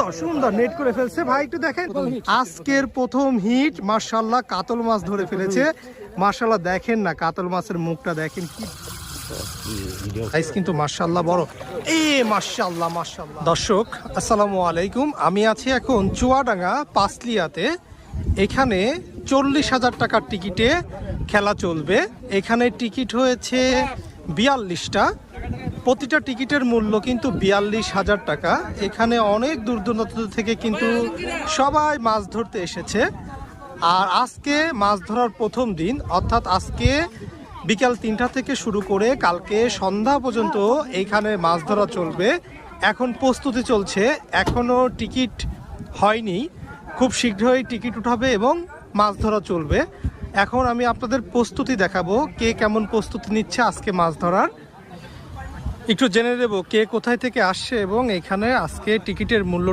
সুন্দর সুন্দর নেট করে ফেলছে ভাই, একটু দেখেন। আজকের প্রথম হিট, মাশাআল্লাহ কাতল মাছ ধরে ফেলেছে। মাশাআল্লাহ দেখেন না কাতল মাছের মুখটা দেখেন কি সাইজ, কিন্তু মাশাআল্লাহ বড়। মাশাআল্লাহ মাশাআল্লাহ। দর্শক আসসালামু আলাইকুম, আমি আছি এখন চুয়াডাঙ্গা পাঁচলিয়াতে। এখানে 40,000 টাকার টিকিটে খেলা চলবে। এখানে টিকিট হয়েছে 42টা, প্রতিটা টিকিটের মূল্য কিন্তু 42,000 টাকা। এখানে অনেক দূর দূরান্ত থেকে কিন্তু সবাই মাছ ধরতে এসেছে। আর আজকে মাছ ধরার প্রথম দিন, অর্থাৎ আজকে বিকাল 3টা থেকে শুরু করে কালকে সন্ধ্যা পর্যন্ত এইখানে মাছ ধরা চলবে। এখন প্রস্তুতি চলছে, এখনও টিকিট হয়নি, খুব শীঘ্রই টিকিট উঠাবে এবং মাছ ধরা চলবে। এখন আমি আপনাদের প্রস্তুতি দেখাবো, কে কেমন প্রস্তুতি নিচ্ছে আজকে মাছ ধরার। একটু জেনে নেব কে কোথায় থেকে আসছে এবং এখানে আজকে টিকিটের মূল্যটা